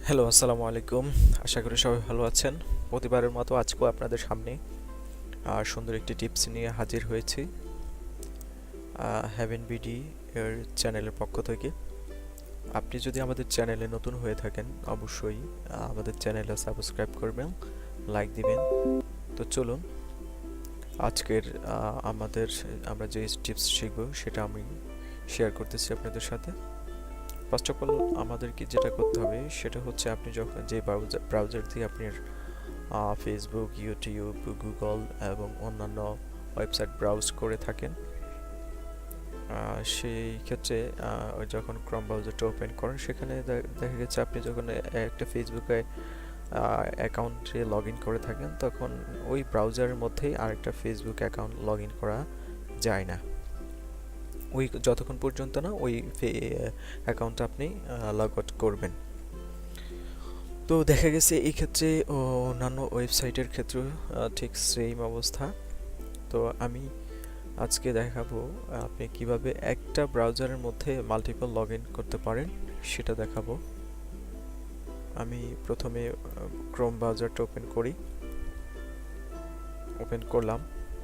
Hello, আসসালামু আলাইকুম। আশা করি সবাই ভালো আছেন। প্রতিবারের মতো আজকেও আপনাদের সামনে সুন্দর একটি টিপস নিয়ে হাজির হয়েছি হ্যাভেন বিডি এর চ্যানেলের পক্ষ থেকে। আপনি যদি আমাদের চ্যানেলে নতুন হয়ে থাকেন অবশ্যই আমাদের চ্যানেলে সাবস্ক্রাইব করবেন, লাইক দিবেন। তো চলুন আজকের আমরা যে টিপস শিখব সেটা আমি শেয়ার করতেছি আপনাদের সাথে। ফার্স্ট অফ অল আমাদেরকে যেটা করতে হবে সেটা হচ্ছে আপনি যখন যে ব্রাউজার দিয়ে আপনি ফেসবুক, ইউটিউব, গুগল এবং অন্যান্য ওয়েবসাইট ব্রাউজ করে থাকেন, সেই ক্ষেত্রে ওই যখন ক্রোম ব্রাউজারটা ওপেন করেন সেখানে দেখা গেছে আপনি যখন একটা ফেসবুকে অ্যাকাউন্টে লগ ইন করে থাকেন তখন ওই ব্রাউজারের মধ্যেই আরেকটা ফেসবুক অ্যাকাউন্ট লগ ইন করা যায় না, ওই যতক্ষণ পর্যন্ত না ওই অ্যাকাউন্টটা আপনি লগ আউট করবেন। তো দেখা গেছে এই ক্ষেত্রে অন্যান্য ওয়েবসাইটের ক্ষেত্রেও ঠিক সেম অবস্থা। তো আমি আজকে দেখাবো আপনি কিভাবে একটা ব্রাউজারের মধ্যে মাল্টিপল লগ ইন করতে পারেন সেটা দেখাবো। আমি প্রথমে ক্রোম ব্রাউজারটা ওপেন করি, ওপেন করলাম।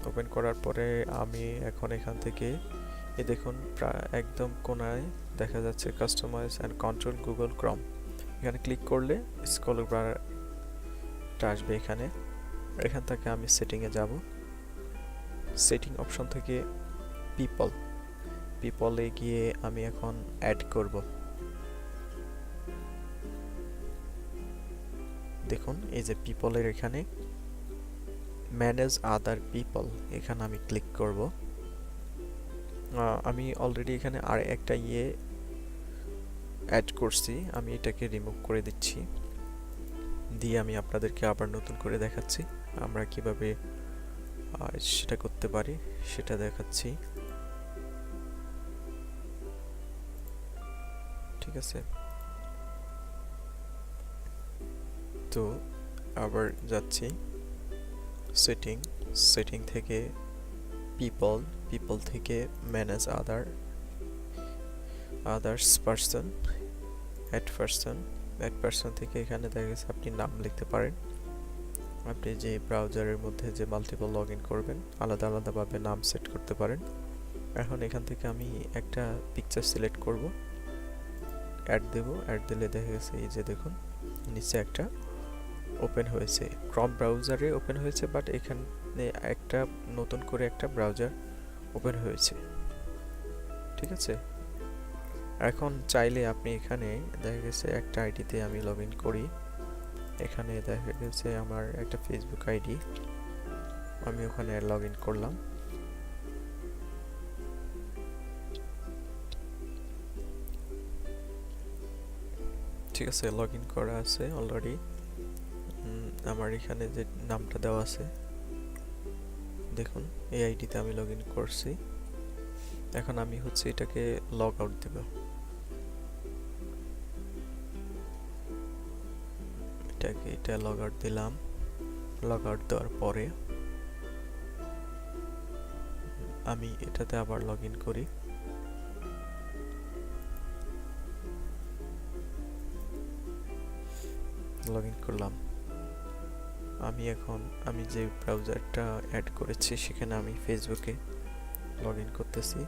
ওপেন করার পরে আমি এখন এখান থেকে দেখুন একদম কোনায় দেখা যাচ্ছে customize and control Google Chrome. এখানে ক্লিক করলে স্ক্রল বারটা আসবে। এখান থেকে আমি সেটিংয়ে যাব। সেটিং অপশন থেকে পিপল পিপলে গিয়ে আমি এখন অ্যাড করব। দেখুন এই যে পিপলের এখানে ম্যানেজ আদার পিপল, এখানে আমি ক্লিক করব। আমি অলরেডি এখানে আর একটা অ্যাড করছি, আমি এটাকে রিমুভ করে দিচ্ছি, দিয়ে আমি আপনাদেরকে আবার নতুন করে দেখাচ্ছি আমরা কিভাবে সেটা করতে পারি সেটা দেখাচ্ছি। ঠিক আছে, তো আবার যাচ্ছি সেটিং, সেটিং থেকে পিপল, পিপল থেকে manage others person, add person থেকে এখানে দেখা গেছে আপনি নাম লিখতে পারেন। আপনি যে ব্রাউজারের মধ্যে যে মাল্টিপল লগ ইন করবেন আলাদা আলাদাভাবে নাম সেট করতে পারেন। এখন এখান থেকে আমি একটা পিকচার সিলেক্ট করব, অ্যাড দেব। অ্যাড দিলে দেখা গেছে এই যে দেখুন নিচে একটা ওপেন হয়েছে, ক্রম ব্রাউজারে ওপেন হয়েছে, বাট এখানে একটা নতুন করে একটা ব্রাউজার ওপেন হয়েছে। ঠিক আছে, এখন চাইলে আপনি এখানে দেখা গেছে একটা আইডিতে আমি লগ ইন করি। এখানে দেখা গেছে আমার একটা ফেসবুক আইডি, আমি ওখানে লগ ইন করলাম। ঠিক আছে, লগ ইন করা আছে অলরেডি। আমার এখানে যে নামটা দেওয়া আছে দেখুন এই আইডিতে আমি লগ ইন করছি। এখন আমি হচ্ছে এটাকে লগ আউট দেব। এটা লগ আউট দিলাম। লগ আউট দেওয়ার পরে আমি এটাতে আবার লগ ইন করি। লগ ইন করলাম। আমি যে ব্রাউজারটা অ্যাড করেছি সেখানে আমি ফেসবুকে লগ ইন করতেছি।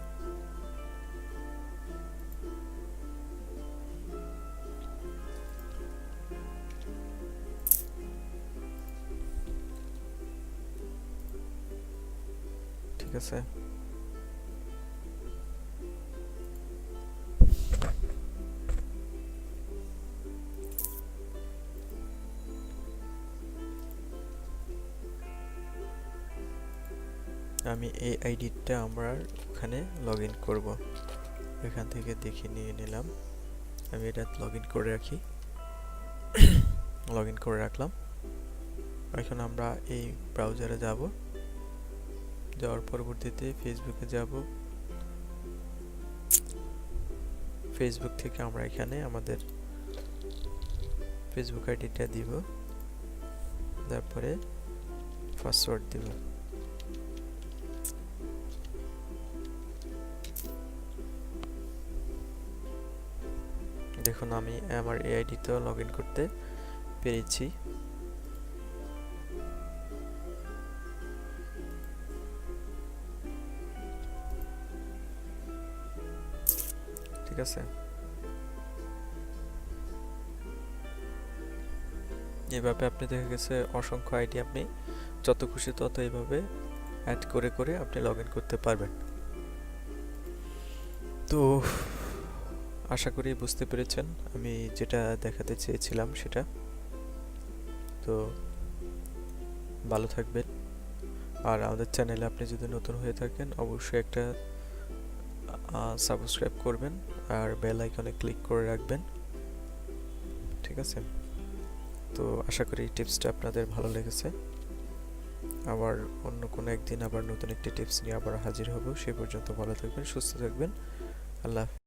ঠিক আছে, আমি এই আইডিটা আমার ওখানে লগ ইন করবো। এখান থেকে দেখে নিয়ে নিলাম, আমি এটা লগ ইন করে রাখি। লগ ইন করে রাখলাম। এখন আমরা এই ব্রাউজারে যাব, যাওয়ার পরবর্তীতে ফেসবুকে যাব। ফেসবুক থেকে আমরা এখানে আমাদের ফেসবুক আইডিটা দিব, তারপরে পাসওয়ার্ড দিব। দেখুন আমি আমার এই আইডিতেও লগ ইন করতে পেরেছি। ঠিক আছে, এইভাবে আপনি দেখা গেছে অসংখ্য আইডি আপনি যত খুশি তত এইভাবে অ্যাড করে করে আপনি লগ ইন করতে পারবেন। তো আশা করি বুঝতে পেরেছেন আমি যেটা দেখাতে চেয়েছিলাম সেটা। তো ভালো থাকবেন, আর আমাদের চ্যানেলে আপনি যদি নতুন হয়ে থাকেন অবশ্যই একটা সাবস্ক্রাইব করবেন আর বেল আইকনে ক্লিক করে রাখবেন। ঠিক আছে, তো আশা করি টিপসটা আপনাদের ভালো লেগেছে। আবার অন্য কোনো একদিন আবার নতুন একটি টিপস নিয়ে আবার হাজির হব। সে পর্যন্ত ভালো থাকবেন, সুস্থ থাকবেন। আল্লাহ হাফেজ।